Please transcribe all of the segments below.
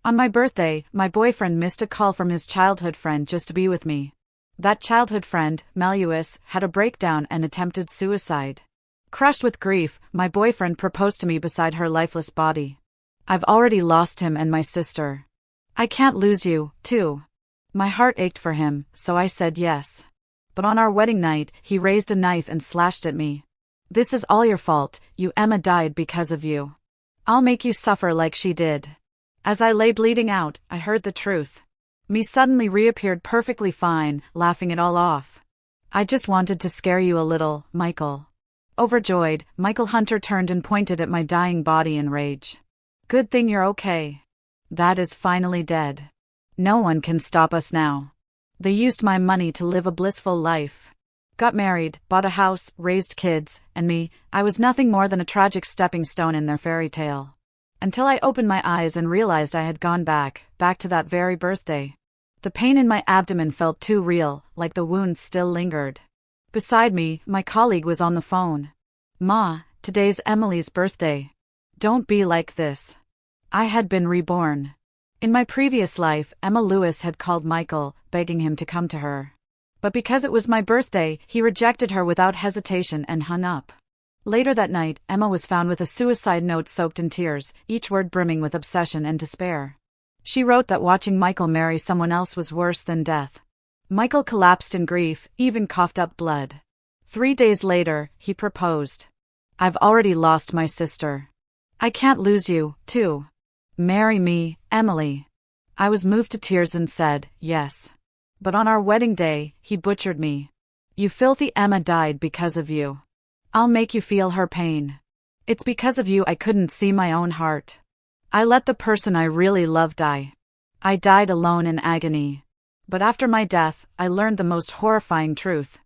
On my birthday, my boyfriend missed a call from his childhood friend just to be with me. That childhood friend, Maluis, had a breakdown and attempted suicide. Crushed with grief, my boyfriend proposed to me beside her lifeless body. I've already lost him and my sister. I can't lose you, too. My heart ached for him, so I said yes. But on our wedding night, he raised a knife and slashed at me. This is all your fault, Emma died because of you. I'll make you suffer like she did. As I lay bleeding out, I heard the truth. Me suddenly reappeared perfectly fine, laughing it all off. I just wanted to scare you a little, Michael. Overjoyed, Michael Hunter turned and pointed at my dying body in rage. Good thing you're okay. Dad is finally dead. No one can stop us now. They used my money to live a blissful life. Got married, bought a house, raised kids, and me, I was nothing more than a tragic stepping stone in their fairy tale. Until I opened my eyes and realized I had gone back to that very birthday. The pain in my abdomen felt too real, like the wounds still lingered. Beside me, my colleague was on the phone. Ma, today's Emily's birthday. Don't be like this. I had been reborn. In my previous life, Emma Lewis had called Michael, begging him to come to her. But because it was my birthday, he rejected her without hesitation and hung up. Later that night, Emma was found with a suicide note soaked in tears, each word brimming with obsession and despair. She wrote that watching Michael marry someone else was worse than death. Michael collapsed in grief, even coughed up blood. 3 days later, he proposed. I've already lost my sister. I can't lose you, too. Marry me, Emily. I was moved to tears and said, yes. But on our wedding day, he butchered me. You filthy Emma died because of you. I'll make you feel her pain. It's because of you I couldn't see my own heart. I let the person I really loved die. I died alone in agony. But after my death, I learned the most horrifying truth.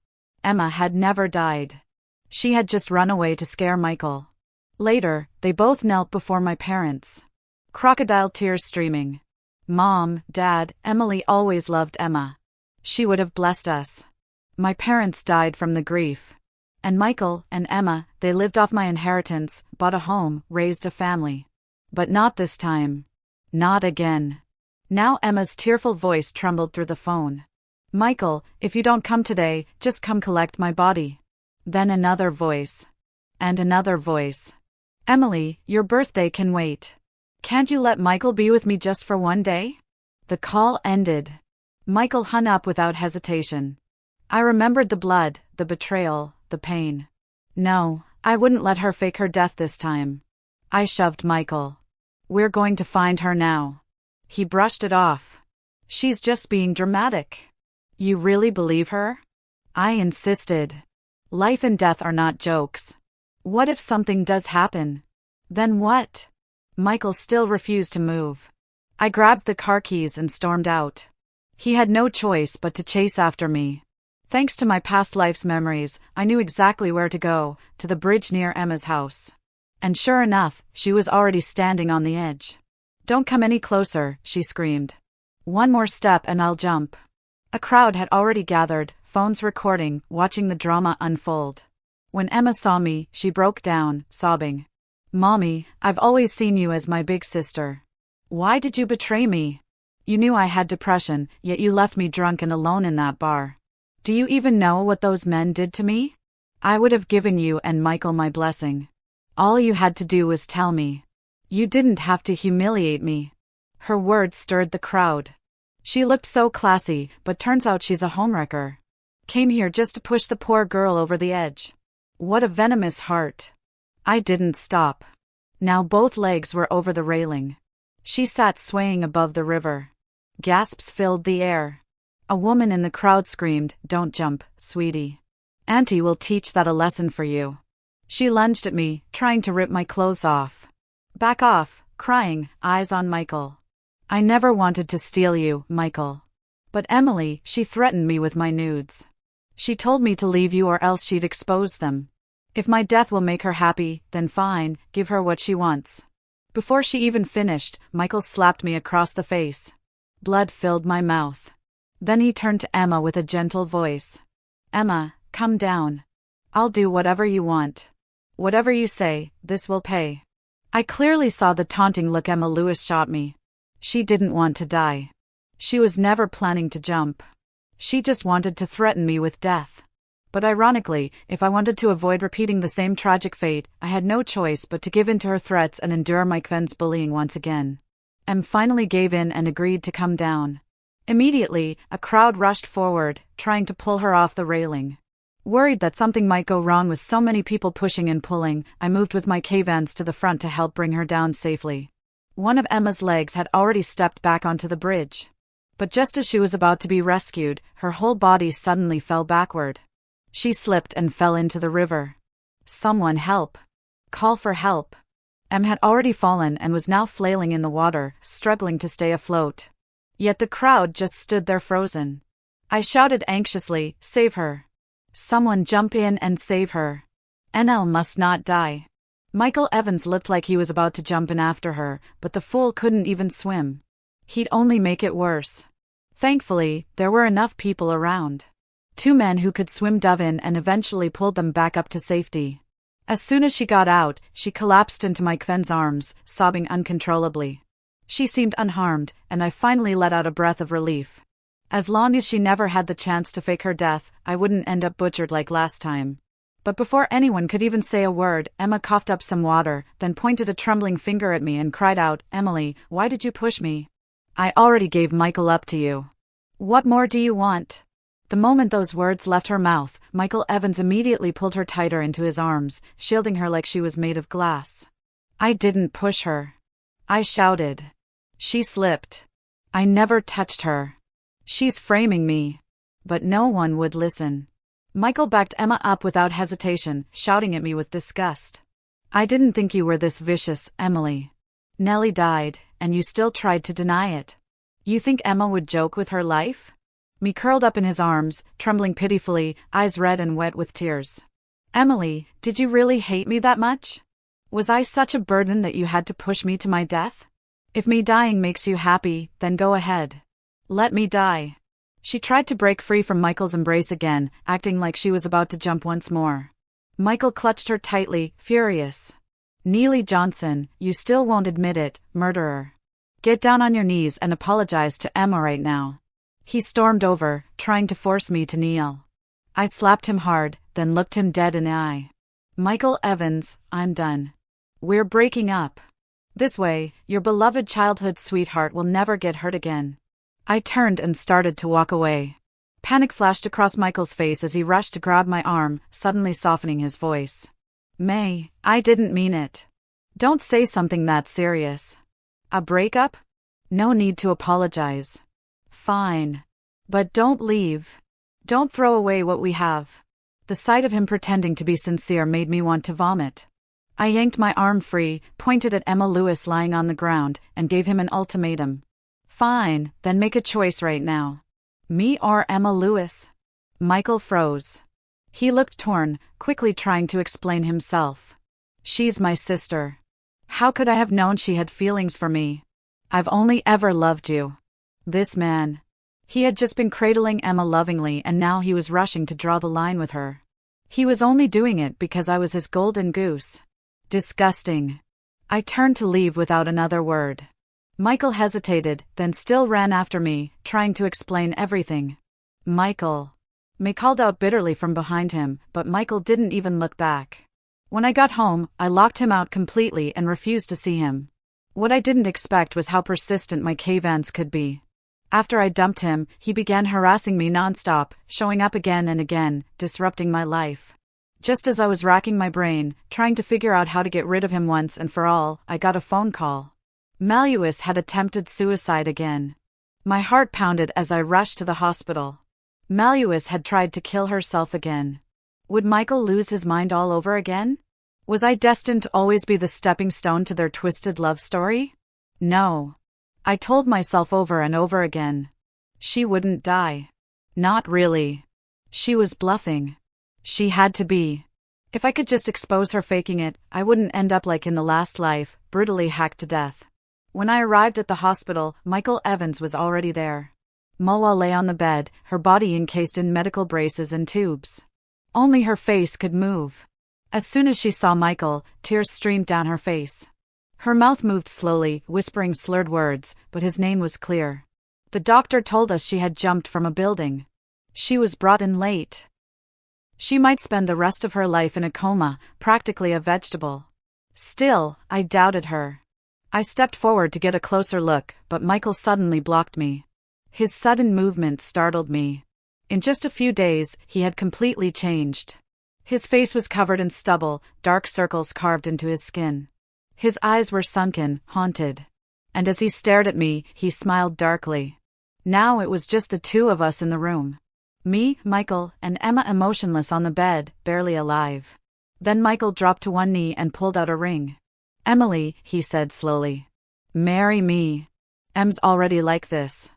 Emma had never died. She had just run away to scare Michael. Later, they both knelt before my parents. Crocodile tears streaming. Mom, Dad, Emily always loved Emma. She would have blessed us. My parents died from the grief. And Michael and Emma, they lived off my inheritance, bought a home, raised a family. But not this time. Not again. Now Emma's tearful voice trembled through the phone. Michael, if you don't come today, just come collect my body. Then another voice. And another voice. Emily, your birthday can wait. Can't you let Michael be with me just for one day? The call ended. Michael hung up without hesitation. I remembered the blood, the betrayal, the pain. No, I wouldn't let her fake her death this time. I shoved Michael. We're going to find her now. He brushed it off. She's just being dramatic. You really believe her? I insisted. Life and death are not jokes. What if something does happen? Then what? Michael still refused to move. I grabbed the car keys and stormed out. He had no choice but to chase after me. Thanks to my past life's memories, I knew exactly where to go, to the bridge near Emma's house. And sure enough, she was already standing on the edge. Don't come any closer, she screamed. One more step and I'll jump. A crowd had already gathered, phones recording, watching the drama unfold. When Emma saw me, she broke down, sobbing. Mommy, I've always seen you as my big sister. Why did you betray me? You knew I had depression, yet you left me drunk and alone in that bar. Do you even know what those men did to me? I would have given you and Michael my blessing. All you had to do was tell me. You didn't have to humiliate me. Her words stirred the crowd. She looked so classy, but turns out she's a homewrecker. Came here just to push the poor girl over the edge. What a venomous heart. I didn't stop. Now both legs were over the railing. She sat swaying above the river. Gasps filled the air. A woman in the crowd screamed, "Don't jump, sweetie. Auntie will teach that a lesson for you." She lunged at me, trying to rip my clothes off. Back off, crying, eyes on Michael. I never wanted to steal you, Michael. But Emily, she threatened me with my nudes. She told me to leave you or else she'd expose them. If my death will make her happy, then fine, give her what she wants. Before she even finished, Michael slapped me across the face. Blood filled my mouth. Then he turned to Emma with a gentle voice. Emma, come down. I'll do whatever you want. Whatever you say, this will pay. I clearly saw the taunting look Emma Lewis shot me. She didn't want to die. She was never planning to jump. She just wanted to threaten me with death. But ironically, if I wanted to avoid repeating the same tragic fate, I had no choice but to give in to her threats and endure my Kven's bullying once again. Em finally gave in and agreed to come down. Immediately, a crowd rushed forward, trying to pull her off the railing. Worried that something might go wrong with so many people pushing and pulling, I moved with my Kvens to the front to help bring her down safely. One of Emma's legs had already stepped back onto the bridge. But just as she was about to be rescued, her whole body suddenly fell backward. She slipped and fell into the river. Someone help. Call for help. Em had already fallen and was now flailing in the water, struggling to stay afloat. Yet the crowd just stood there frozen. I shouted anxiously, "Save her. Someone jump in and save her. NL must not die." Michael Evans looked like he was about to jump in after her, but the fool couldn't even swim. He'd only make it worse. Thankfully, there were enough people around. 2 men who could swim dove in and eventually pulled them back up to safety. As soon as she got out, she collapsed into my Kven's arms, sobbing uncontrollably. She seemed unharmed, and I finally let out a breath of relief. As long as she never had the chance to fake her death, I wouldn't end up butchered like last time. But before anyone could even say a word, Emma coughed up some water, then pointed a trembling finger at me and cried out, "Emily, why did you push me? I already gave Michael up to you. What more do you want?" The moment those words left her mouth, Michael Evans immediately pulled her tighter into his arms, shielding her like she was made of glass. "I didn't push her," I shouted. "She slipped. I never touched her. She's framing me." But no one would listen. Michael backed Emma up without hesitation, shouting at me with disgust. "I didn't think you were this vicious, Emily. Nellie died, and you still tried to deny it. You think Emma would joke with her life?" Me curled up in his arms, trembling pitifully, eyes red and wet with tears. "Emily, did you really hate me that much? Was I such a burden that you had to push me to my death? If me dying makes you happy, then go ahead. Let me die." She tried to break free from Michael's embrace again, acting like she was about to jump once more. Michael clutched her tightly, furious. "Neely Johnson, you still won't admit it, murderer. Get down on your knees and apologize to Emma right now." He stormed over, trying to force me to kneel. I slapped him hard, then looked him dead in the eye. "Michael Evans, I'm done. We're breaking up. This way, your beloved childhood sweetheart will never get hurt again." I turned and started to walk away. Panic flashed across Michael's face as he rushed to grab my arm, suddenly softening his voice. "May, I didn't mean it. Don't say something that serious. A breakup? No need to apologize. Fine. But don't leave. Don't throw away what we have." The sight of him pretending to be sincere made me want to vomit. I yanked my arm free, pointed at Emma Lewis lying on the ground, and gave him an ultimatum. "Fine, then make a choice right now. Me or Emma Lewis?" Michael froze. He looked torn, quickly trying to explain himself. "She's my sister. How could I have known she had feelings for me? I've only ever loved you." This man. He had just been cradling Emma lovingly and now he was rushing to draw the line with her. He was only doing it because I was his golden goose. Disgusting. I turned to leave without another word. Michael hesitated, then still ran after me, trying to explain everything. "Michael." May called out bitterly from behind him, but Michael didn't even look back. When I got home, I locked him out completely and refused to see him. What I didn't expect was how persistent my Kvens could be. After I dumped him, he began harassing me nonstop, showing up again and again, disrupting my life. Just as I was racking my brain, trying to figure out how to get rid of him once and for all, I got a phone call. Maluis had attempted suicide again. My heart pounded as I rushed to the hospital. Maluis had tried to kill herself again. Would Michael lose his mind all over again? Was I destined to always be the stepping stone to their twisted love story? No. I told myself over and over again. She wouldn't die. Not really. She was bluffing. She had to be. If I could just expose her faking it, I wouldn't end up like in the last life, brutally hacked to death. When I arrived at the hospital, Michael Evans was already there. Mulwa lay on the bed, her body encased in medical braces and tubes. Only her face could move. As soon as she saw Michael, tears streamed down her face. Her mouth moved slowly, whispering slurred words, but his name was clear. The doctor told us she had jumped from a building. She was brought in late. She might spend the rest of her life in a coma, practically a vegetable. Still, I doubted her. I stepped forward to get a closer look, but Michael suddenly blocked me. His sudden movement startled me. In just a few days, he had completely changed. His face was covered in stubble, dark circles carved into his skin. His eyes were sunken, haunted. And as he stared at me, he smiled darkly. Now it was just the two of us in the room. Me, Michael, and Emma emotionless on the bed, barely alive. Then Michael dropped to one knee and pulled out a ring. "Emily," he said slowly. "Marry me. Em's already like this.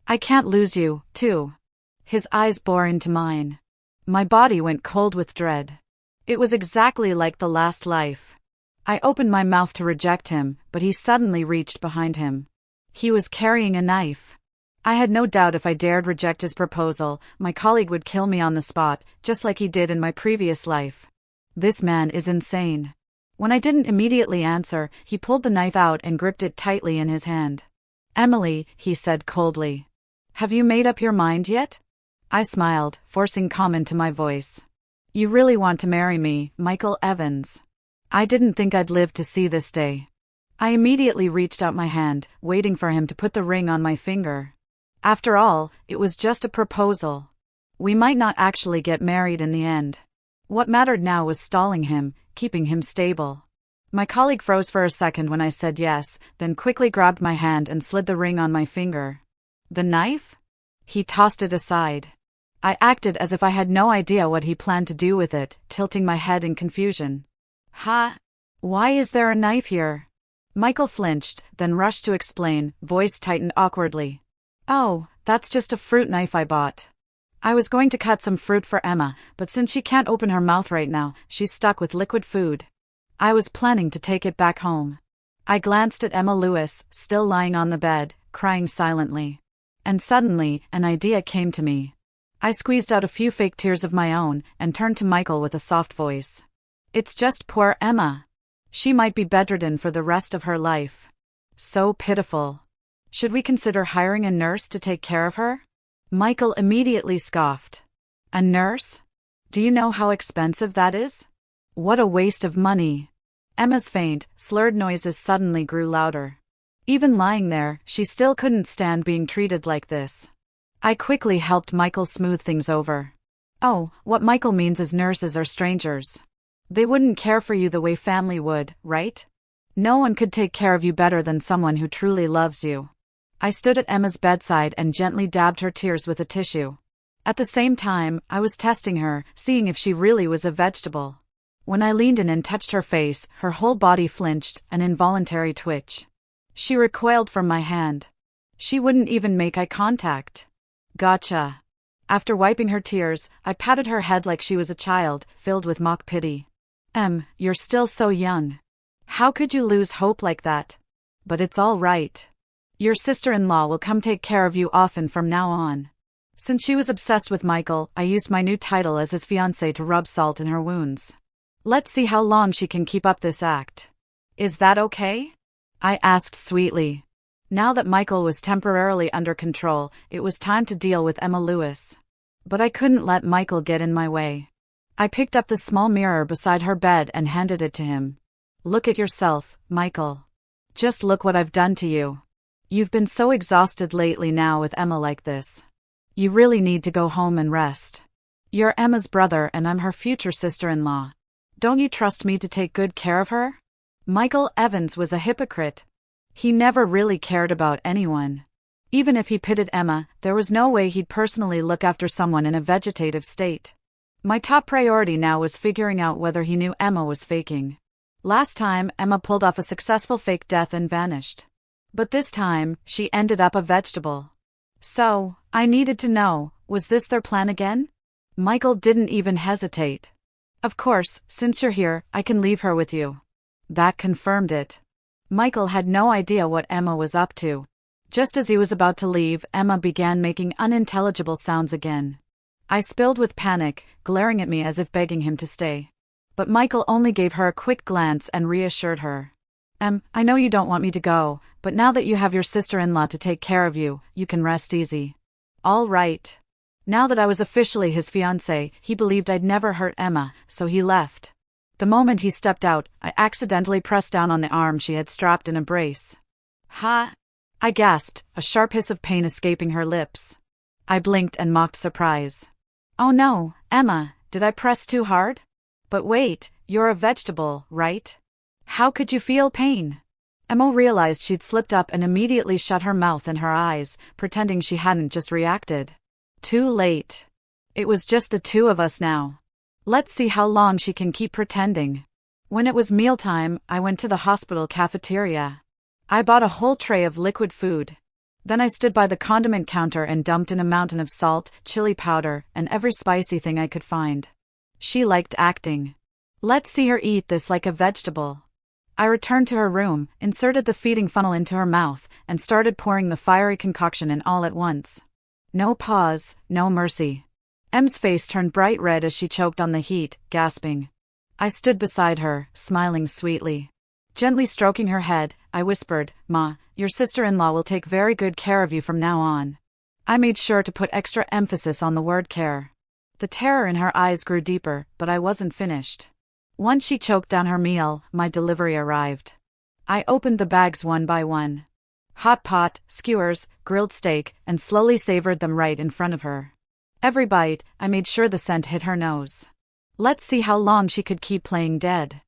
I can't lose you, too." His eyes bore into mine. My body went cold with dread. It was exactly like the last life. I opened my mouth to reject him, but he suddenly reached behind him. He was carrying a knife. I had no doubt if I dared reject his proposal, my colleague would kill me on the spot, just like he did in my previous life. This man is insane. When I didn't immediately answer, he pulled the knife out and gripped it tightly in his hand. "Emily," he said coldly. "Have you made up your mind yet?" I smiled, forcing calm into my voice. "You really want to marry me, Michael Evans?" I didn't think I'd live to see this day. I immediately reached out my hand, waiting for him to put the ring on my finger. After all, it was just a proposal. We might not actually get married in the end. What mattered now was stalling him, keeping him stable. My colleague froze for a second when I said yes, then quickly grabbed my hand and slid the ring on my finger. "The knife?" He tossed it aside. I acted as if I had no idea what he planned to do with it, tilting my head in confusion. "Ha? Why is there a knife here?" Michael flinched, then rushed to explain, voice tightened awkwardly. "Oh, that's just a fruit knife I bought. I was going to cut some fruit for Emma, but since she can't open her mouth right now, she's stuck with liquid food. I was planning to take it back home." I glanced at Emma Lewis, still lying on the bed, crying silently. And suddenly, an idea came to me. I squeezed out a few fake tears of my own, and turned to Michael with a soft voice. "It's just poor Emma. She might be bedridden for the rest of her life. So pitiful. Should we consider hiring a nurse to take care of her?" Michael immediately scoffed. "A nurse? Do you know how expensive that is? What a waste of money." Emma's faint, slurred noises suddenly grew louder. Even lying there, she still couldn't stand being treated like this. I quickly helped Michael smooth things over. "Oh, what Michael means is nurses are strangers. They wouldn't care for you the way family would, right? No one could take care of you better than someone who truly loves you." I stood at Emma's bedside and gently dabbed her tears with a tissue. At the same time, I was testing her, seeing if she really was a vegetable. When I leaned in and touched her face, her whole body flinched, an involuntary twitch. She recoiled from my hand. She wouldn't even make eye contact. "Gotcha." After wiping her tears, I patted her head like she was a child, filled with mock pity. You're still so young. How could you lose hope like that? But it's all right. Your sister-in-law will come take care of you often from now on." Since she was obsessed with Michael, I used my new title as his fiancé to rub salt in her wounds. "Let's see how long she can keep up this act. Is that okay?" I asked sweetly. Now that Michael was temporarily under control, it was time to deal with Emma Lewis. But I couldn't let Michael get in my way. I picked up the small mirror beside her bed and handed it to him. "Look at yourself, Michael. Just look what I've done to you. You've been so exhausted lately now with Emma like this. You really need to go home and rest. You're Emma's brother and I'm her future sister-in-law. Don't you trust me to take good care of her?" Michael Evans was a hypocrite. He never really cared about anyone. Even if he pitted Emma, there was no way he'd personally look after someone in a vegetative state. My top priority now was figuring out whether he knew Emma was faking. Last time, Emma pulled off a successful fake death and vanished. But this time, she ended up a vegetable. So, I needed to know, was this their plan again? Michael didn't even hesitate. "Of course, since you're here, I can leave her with you." That confirmed it. Michael had no idea what Emma was up to. Just as he was about to leave, Emma began making unintelligible sounds again. I spilled with panic, glaring at me as if begging him to stay. But Michael only gave her a quick glance and reassured her. I know you don't want me to go, but now that you have your sister-in-law to take care of you, you can rest easy. All right. Now that I was officially his fiancée, he believed I'd never hurt Emma, so he left. The moment he stepped out, I accidentally pressed down on the arm she had strapped in a brace. Ha! I gasped, a sharp hiss of pain escaping her lips. I blinked and mocked surprise. Oh no, Emma, did I press too hard? But wait, you're a vegetable, right? How could you feel pain? Emma realized she'd slipped up and immediately shut her mouth and her eyes, pretending she hadn't just reacted. Too late. It was just the two of us now. Let's see how long she can keep pretending. When it was mealtime, I went to the hospital cafeteria. I bought a whole tray of liquid food. Then I stood by the condiment counter and dumped in a mountain of salt, chili powder, and every spicy thing I could find. She liked acting. Let's see her eat this like a vegetable. I returned to her room, inserted the feeding funnel into her mouth, and started pouring the fiery concoction in all at once. No pause, no mercy. Em's face turned bright red as she choked on the heat, gasping. I stood beside her, smiling sweetly. Gently stroking her head, I whispered, "Ma, your sister-in-law will take very good care of you from now on." I made sure to put extra emphasis on the word care. The terror in her eyes grew deeper, but I wasn't finished. Once she choked down her meal, my delivery arrived. I opened the bags one by one. Hot pot, skewers, grilled steak, and slowly savored them right in front of her. Every bite, I made sure the scent hit her nose. Let's see how long she could keep playing dead.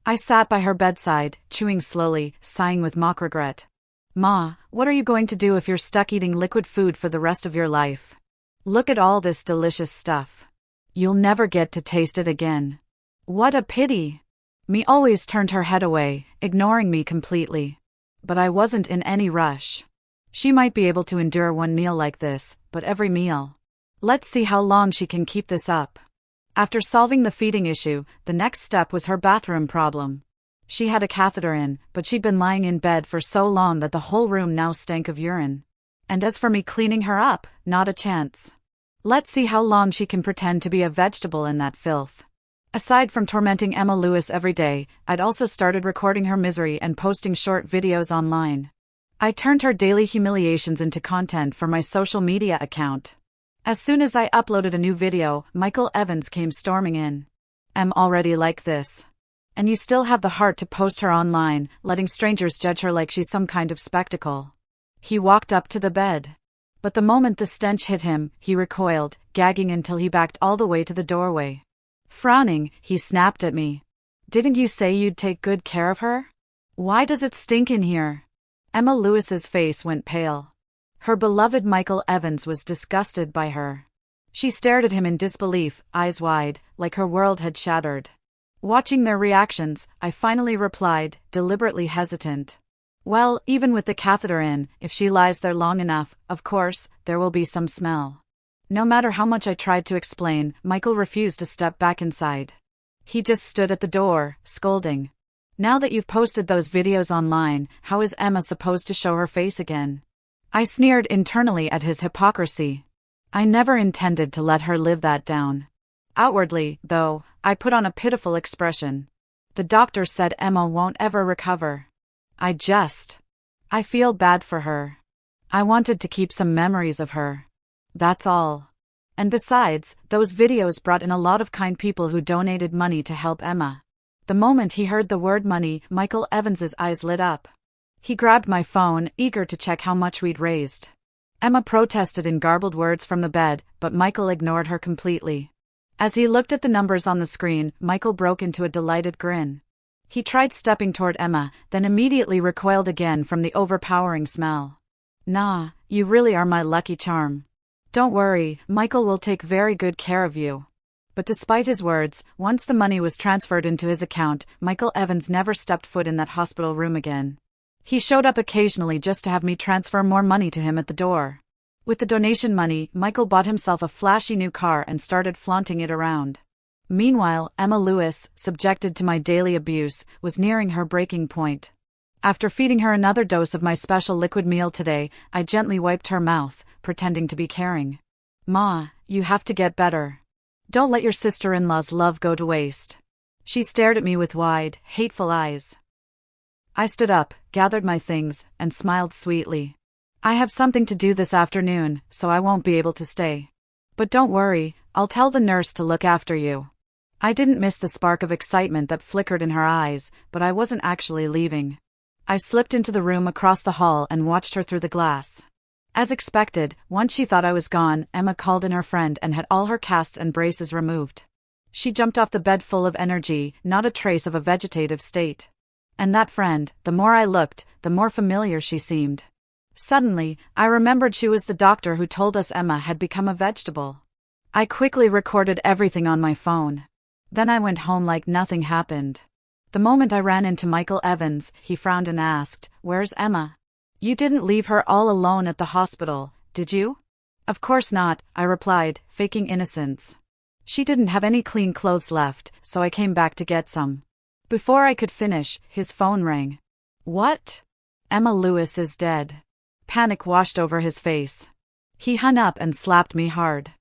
I sat by her bedside, chewing slowly, sighing with mock regret. Ma, what are you going to do if you're stuck eating liquid food for the rest of your life? Look at all this delicious stuff. You'll never get to taste it again. What a pity. Me always turned her head away, ignoring me completely. But I wasn't in any rush. She might be able to endure one meal like this, but every meal. Let's see how long she can keep this up. After solving the feeding issue, the next step was her bathroom problem. She had a catheter in, but she'd been lying in bed for so long that the whole room now stank of urine. And as for me cleaning her up, not a chance. Let's see how long she can pretend to be a vegetable in that filth. Aside from tormenting Emma Lewis every day, I'd also started recording her misery and posting short videos online. I turned her daily humiliations into content for my social media account. As soon as I uploaded a new video, Michael Evans came storming in. "I'm already like this. And you still have the heart to post her online, letting strangers judge her like she's some kind of spectacle." He walked up to the bed. But the moment the stench hit him, he recoiled, gagging until he backed all the way to the doorway. Frowning, he snapped at me. "Didn't you say you'd take good care of her? Why does it stink in here?" Emma Lewis's face went pale. Her beloved Michael Evans was disgusted by her. She stared at him in disbelief, eyes wide, like her world had shattered. Watching their reactions, I finally replied, deliberately hesitant. "Well, even with the catheter in, if she lies there long enough, of course, there will be some smell." No matter how much I tried to explain, Michael refused to step back inside. He just stood at the door, scolding. "Now that you've posted those videos online, how is Emma supposed to show her face again?" I sneered internally at his hypocrisy. I never intended to let her live that down. Outwardly, though, I put on a pitiful expression. The doctor said Emma won't ever recover. I feel bad for her. I wanted to keep some memories of her. That's all. And besides, those videos brought in a lot of kind people who donated money to help Emma. The moment he heard the word money, Michael Evans's eyes lit up. He grabbed my phone, eager to check how much we'd raised. Emma protested in garbled words from the bed, but Michael ignored her completely. As he looked at the numbers on the screen, Michael broke into a delighted grin. He tried stepping toward Emma, then immediately recoiled again from the overpowering smell. "Nah, you really are my lucky charm. Don't worry, Michael will take very good care of you." But despite his words, once the money was transferred into his account, Michael Evans never stepped foot in that hospital room again. He showed up occasionally just to have me transfer more money to him at the door. With the donation money, Michael bought himself a flashy new car and started flaunting it around. Meanwhile, Emma Lewis, subjected to my daily abuse, was nearing her breaking point. After feeding her another dose of my special liquid meal today, I gently wiped her mouth, pretending to be caring. "Ma, you have to get better. Don't let your sister-in-law's love go to waste." She stared at me with wide, hateful eyes. I stood up, gathered my things, and smiled sweetly. I have something to do this afternoon, so I won't be able to stay. But don't worry, I'll tell the nurse to look after you. I didn't miss the spark of excitement that flickered in her eyes, but I wasn't actually leaving. I slipped into the room across the hall and watched her through the glass. As expected, once she thought I was gone, Emma called in her friend and had all her casts and braces removed. She jumped off the bed full of energy, not a trace of a vegetative state. And that friend, the more I looked, the more familiar she seemed. Suddenly, I remembered she was the doctor who told us Emma had become a vegetable. I quickly recorded everything on my phone. Then I went home like nothing happened. The moment I ran into Michael Evans, he frowned and asked, "Where's Emma? You didn't leave her all alone at the hospital, did you?" "Of course not," I replied, faking innocence. "She didn't have any clean clothes left, so I came back to get some." Before I could finish, his phone rang. "What?" "Emma Lewis is dead." Panic washed over his face. He hung up and slapped me hard.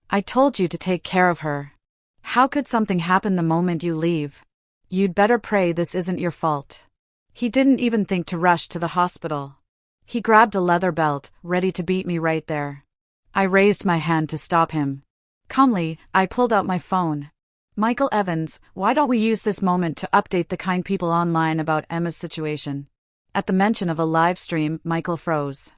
"I told you to take care of her. How could something happen the moment you leave? You'd better pray this isn't your fault." He didn't even think to rush to the hospital. He grabbed a leather belt, ready to beat me right there. I raised my hand to stop him. Calmly, I pulled out my phone. "Michael Evans, why don't we use this moment to update the kind people online about Emma's situation?" At the mention of a live stream, Michael froze.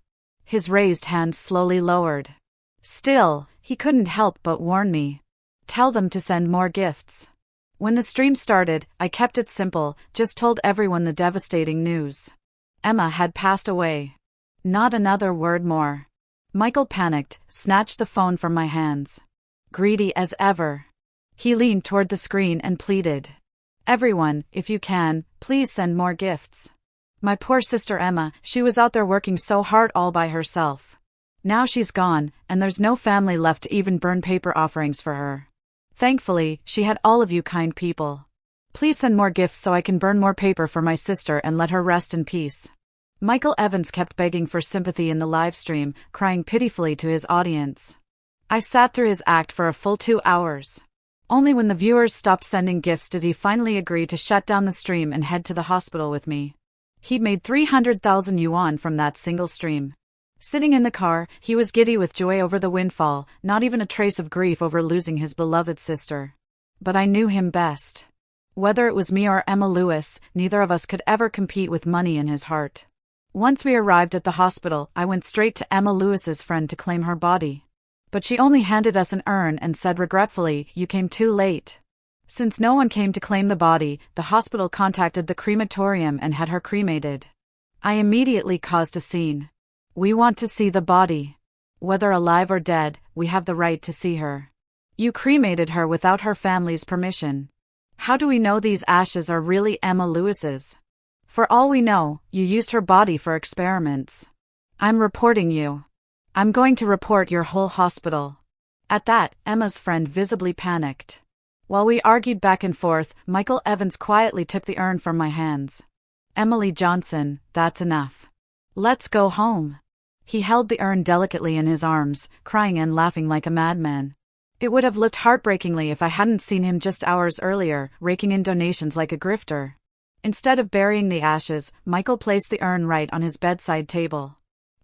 His raised hand slowly lowered. Still, he couldn't help but warn me. "Tell them to send more gifts." When the stream started, I kept it simple, just told everyone the devastating news. Emma had passed away. Not another word more. Michael panicked, snatched the phone from my hands. Greedy as ever. He leaned toward the screen and pleaded. "Everyone, if you can, please send more gifts. My poor sister Emma, she was out there working so hard all by herself. Now she's gone, and there's no family left to even burn paper offerings for her. Thankfully, she had all of you kind people. Please send more gifts so I can burn more paper for my sister and let her rest in peace." Michael Evans kept begging for sympathy in the live stream, crying pitifully to his audience. I sat through his act for a full 2 hours. Only when the viewers stopped sending gifts did he finally agree to shut down the stream and head to the hospital with me. He'd made 300,000 yuan from that single stream. Sitting in the car, he was giddy with joy over the windfall, not even a trace of grief over losing his beloved sister. But I knew him best. Whether it was me or Emma Lewis, neither of us could ever compete with money in his heart. Once we arrived at the hospital, I went straight to Emma Lewis's friend to claim her body. But she only handed us an urn and said regretfully, "You came too late." Since no one came to claim the body, the hospital contacted the crematorium and had her cremated. I immediately caused a scene. "We want to see the body. Whether alive or dead, we have the right to see her. You cremated her without her family's permission. How do we know these ashes are really Emma Lewis's? For all we know, you used her body for experiments. I'm reporting you. I'm going to report your whole hospital." At that, Emma's friend visibly panicked. While we argued back and forth, Michael Evans quietly took the urn from my hands. "Emily Johnson, that's enough. Let's go home." He held the urn delicately in his arms, crying and laughing like a madman. It would have looked heartbreakingly if I hadn't seen him just hours earlier, raking in donations like a grifter. Instead of burying the ashes, Michael placed the urn right on his bedside table.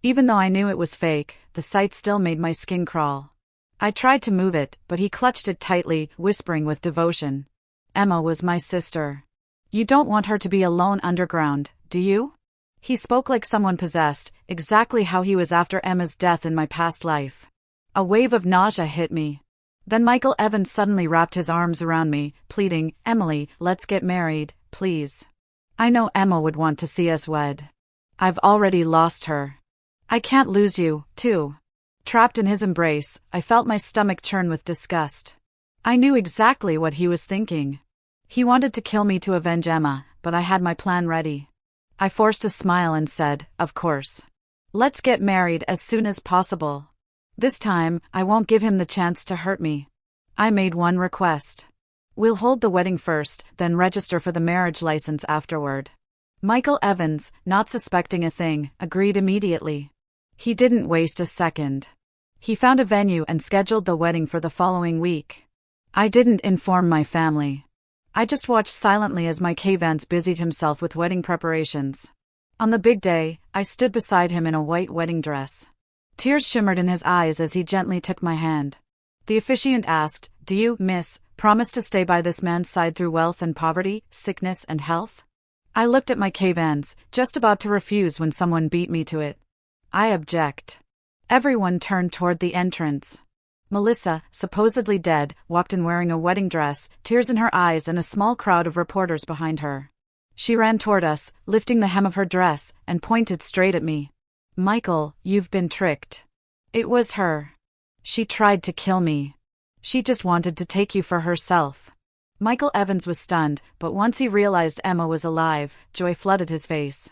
Even though I knew it was fake, the sight still made my skin crawl. I tried to move it, but he clutched it tightly, whispering with devotion. "Emma was my sister. You don't want her to be alone underground, do you?" He spoke like someone possessed, exactly how he was after Emma's death in my past life. A wave of nausea hit me. Then Michael Evans suddenly wrapped his arms around me, pleading, "Emily, let's get married, please. I know Emma would want to see us wed. I've already lost her. I can't lose you, too." Trapped in his embrace, I felt my stomach churn with disgust. I knew exactly what he was thinking. He wanted to kill me to avenge Emma, but I had my plan ready. I forced a smile and said, "Of course. Let's get married as soon as possible. This time, I won't give him the chance to hurt me." I made one request. "We'll hold the wedding first, then register for the marriage license afterward." Michael Evans, not suspecting a thing, agreed immediately. He didn't waste a second. He found a venue and scheduled the wedding for the following week. I didn't inform my family. I just watched silently as Mike Vance busied himself with wedding preparations. On the big day, I stood beside him in a white wedding dress. Tears shimmered in his eyes as he gently took my hand. The officiant asked, "Do you, miss, promise to stay by this man's side through wealth and poverty, sickness and health?" I looked at Mike Vance, just about to refuse when someone beat me to it. "I object." Everyone turned toward the entrance. Melissa, supposedly dead, walked in wearing a wedding dress, tears in her eyes and a small crowd of reporters behind her. She ran toward us, lifting the hem of her dress, and pointed straight at me. "Michael, you've been tricked. It was her. She tried to kill me. She just wanted to take you for herself." Michael Evans was stunned, but once he realized Emma was alive, joy flooded his face.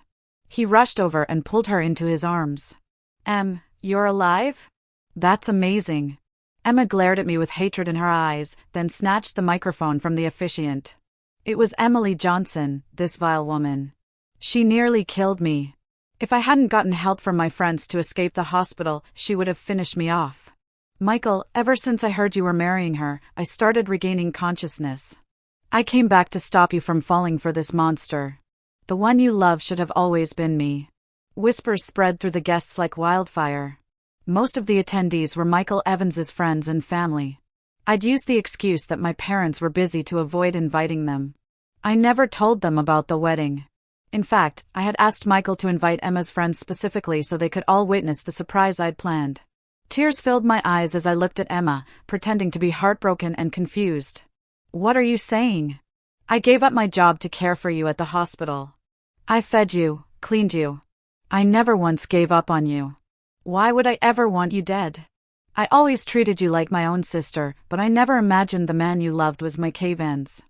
He rushed over and pulled her into his arms. You're alive? That's amazing." Emma glared at me with hatred in her eyes, then snatched the microphone from the officiant. It was Emily Johnson, this vile woman. She nearly killed me. If I hadn't gotten help from my friends to escape the hospital, she would have finished me off. "Michael, ever since I heard you were marrying her, I started regaining consciousness. I came back to stop you from falling for this monster. The one you love should have always been me." Whispers spread through the guests like wildfire. Most of the attendees were Michael Evans's friends and family. I'd used the excuse that my parents were busy to avoid inviting them. I never told them about the wedding. In fact, I had asked Michael to invite Emma's friends specifically so they could all witness the surprise I'd planned. Tears filled my eyes as I looked at Emma, pretending to be heartbroken and confused. "What are you saying? I gave up my job to care for you at the hospital. I fed you, cleaned you. I never once gave up on you. Why would I ever want you dead? I always treated you like my own sister, but I never imagined the man you loved was Mike Vance.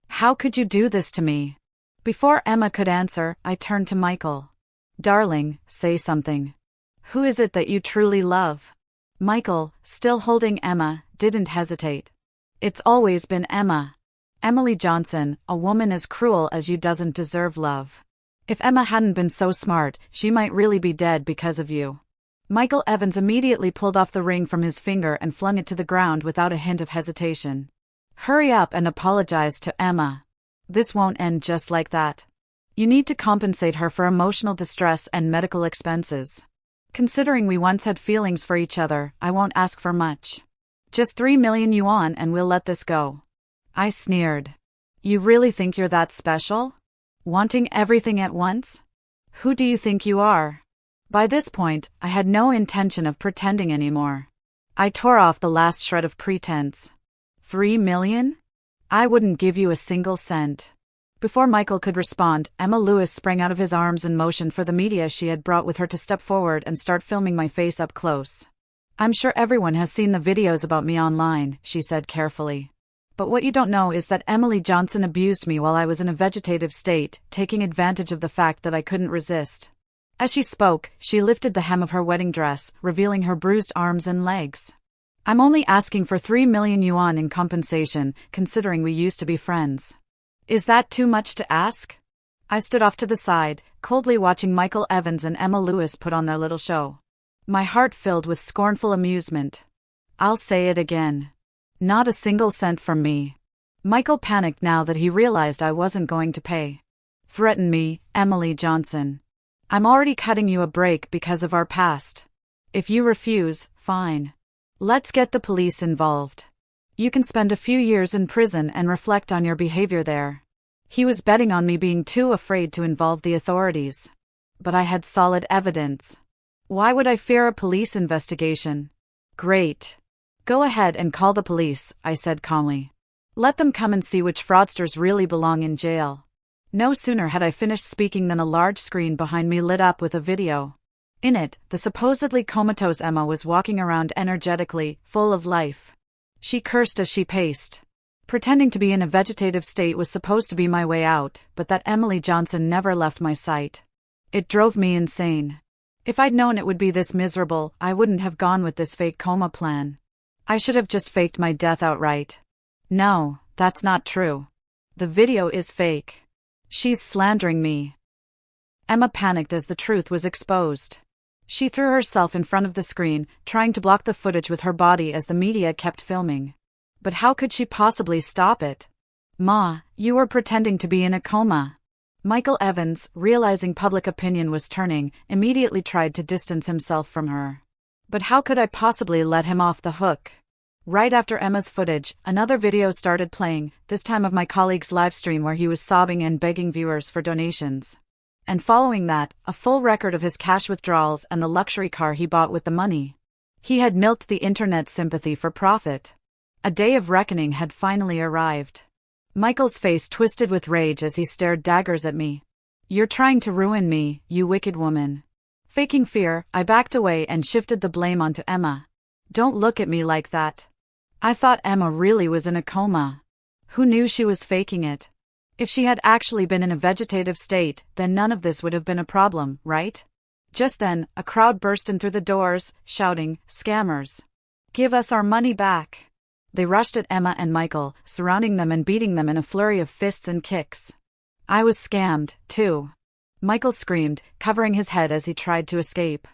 How could you do this to me?" Before Emma could answer, I turned to Michael. "Darling, say something. Who is it that you truly love?" Michael, still holding Emma, didn't hesitate. "It's always been Emma. Emily Johnson, a woman as cruel as you doesn't deserve love. If Emma hadn't been so smart, she might really be dead because of you." Michael Evans immediately pulled off the ring from his finger and flung it to the ground without a hint of hesitation. "Hurry up and apologize to Emma. This won't end just like that. You need to compensate her for emotional distress and medical expenses. Considering we once had feelings for each other, I won't ask for much. Just 3 million yuan and we'll let this go." I sneered. "You really think you're that special? Wanting everything at once? Who do you think you are?" By this point, I had no intention of pretending anymore. I tore off the last shred of pretense. 3 million? I wouldn't give you a single cent." Before Michael could respond, Emma Lewis sprang out of his arms and motioned for the media she had brought with her to step forward and start filming my face up close. "I'm sure everyone has seen the videos about me online," she said carefully. "But what you don't know is that Emily Johnson abused me while I was in a vegetative state, taking advantage of the fact that I couldn't resist." As she spoke, she lifted the hem of her wedding dress, revealing her bruised arms and legs. "I'm only asking for 3 million yuan in compensation, considering we used to be friends. Is that too much to ask?" I stood off to the side, coldly watching Michael Evans and Emma Lewis put on their little show. My heart filled with scornful amusement. "I'll say it again. Not a single cent from me." Michael panicked now that he realized I wasn't going to pay. "Threaten me, Emily Johnson. I'm already cutting you a break because of our past. If you refuse, fine. Let's get the police involved. You can spend a few years in prison and reflect on your behavior there." He was betting on me being too afraid to involve the authorities. But I had solid evidence. Why would I fear a police investigation? "Great. Go ahead and call the police," I said calmly. "Let them come and see which fraudsters really belong in jail." No sooner had I finished speaking than a large screen behind me lit up with a video. In it, the supposedly comatose Emma was walking around energetically, full of life. She cursed as she paced. Pretending to be in a vegetative state was supposed to be my way out, but that Emily Johnson never left my sight. It drove me insane. If I'd known it would be this miserable, I wouldn't have gone with this fake coma plan. I should have just faked my death outright. No, that's not true. The video is fake. She's slandering me. Emma panicked as the truth was exposed. She threw herself in front of the screen, trying to block the footage with her body as the media kept filming. But how could she possibly stop it? "Ma, you were pretending to be in a coma." Michael Evans, realizing public opinion was turning, immediately tried to distance himself from her. But how could I possibly let him off the hook? Right after Emma's footage, another video started playing, this time of my colleague's livestream where he was sobbing and begging viewers for donations. And following that, a full record of his cash withdrawals and the luxury car he bought with the money. He had milked the internet's sympathy for profit. A day of reckoning had finally arrived. Michael's face twisted with rage as he stared daggers at me. "You're trying to ruin me, you wicked woman." Faking fear, I backed away and shifted the blame onto Emma. "Don't look at me like that. I thought Emma really was in a coma. Who knew she was faking it? If she had actually been in a vegetative state, then none of this would have been a problem, right?" Just then, a crowd burst in through the doors, shouting, "Scammers! Give us our money back!" They rushed at Emma and Michael, surrounding them and beating them in a flurry of fists and kicks. I was scammed, too. Michael screamed, covering his head as he tried to escape.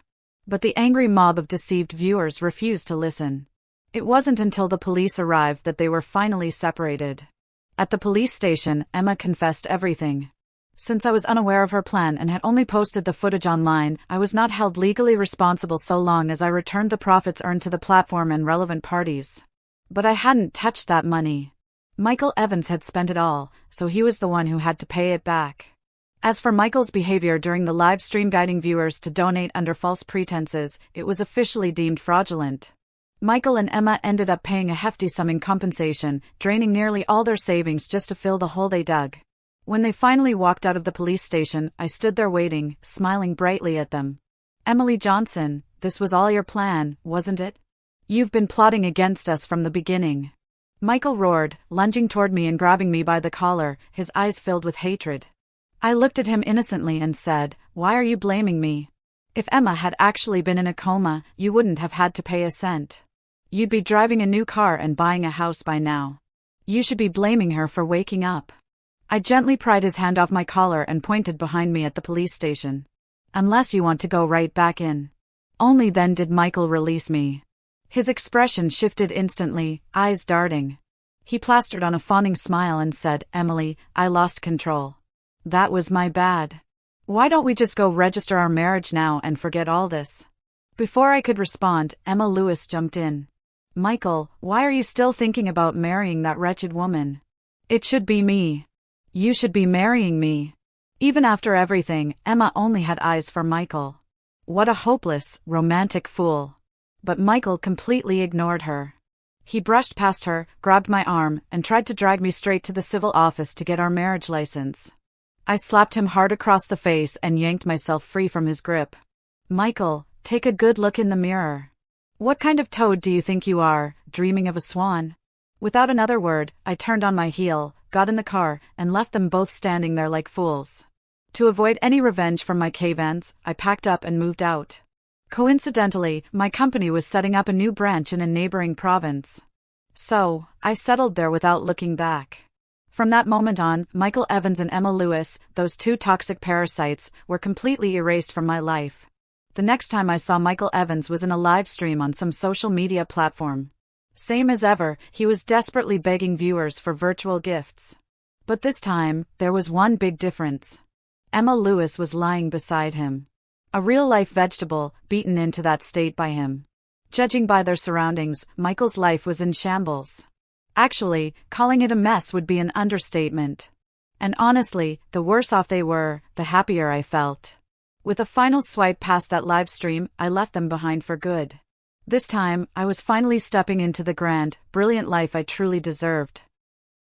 But the angry mob of deceived viewers refused to listen. It wasn't until the police arrived that they were finally separated. At the police station, Emma confessed everything. Since I was unaware of her plan and had only posted the footage online, I was not held legally responsible so long as I returned the profits earned to the platform and relevant parties. But I hadn't touched that money. Michael Evans had spent it all, so he was the one who had to pay it back. As for Michael's behavior during the live stream guiding viewers to donate under false pretenses, it was officially deemed fraudulent. Michael and Emma ended up paying a hefty sum in compensation, draining nearly all their savings just to fill the hole they dug. When they finally walked out of the police station, I stood there waiting, smiling brightly at them. "Emily Johnson, this was all your plan, wasn't it? You've been plotting against us from the beginning." Michael roared, lunging toward me and grabbing me by the collar, his eyes filled with hatred. I looked at him innocently and said, "Why are you blaming me? If Emma had actually been in a coma, you wouldn't have had to pay a cent. You'd be driving a new car and buying a house by now. You should be blaming her for waking up." I gently pried his hand off my collar and pointed behind me at the police station. "Unless you want to go right back in." Only then did Michael release me. His expression shifted instantly, eyes darting. He plastered on a fawning smile and said, "Emily, I lost control. That was my bad. Why don't we just go register our marriage now and forget all this?" Before I could respond, Emma Lewis jumped in. "Michael, why are you still thinking about marrying that wretched woman? It should be me. You should be marrying me." Even after everything, Emma only had eyes for Michael. What a hopeless, romantic fool. But Michael completely ignored her. He brushed past her, grabbed my arm, and tried to drag me straight to the civil office to get our marriage license. I slapped him hard across the face and yanked myself free from his grip. "Michael, take a good look in the mirror. What kind of toad do you think you are, dreaming of a swan?" Without another word, I turned on my heel, got in the car, and left them both standing there like fools. To avoid any revenge from my cavans, I packed up and moved out. Coincidentally, my company was setting up a new branch in a neighboring province. So, I settled there without looking back. From that moment on, Michael Evans and Emma Lewis, those two toxic parasites, were completely erased from my life. The next time I saw Michael Evans was in a live stream on some social media platform. Same as ever, he was desperately begging viewers for virtual gifts. But this time, there was one big difference. Emma Lewis was lying beside him. A real-life vegetable, beaten into that state by him. Judging by their surroundings, Michael's life was in shambles. Actually, calling it a mess would be an understatement. And honestly, the worse off they were, the happier I felt. With a final swipe past that live stream, I left them behind for good. This time, I was finally stepping into the grand, brilliant life I truly deserved.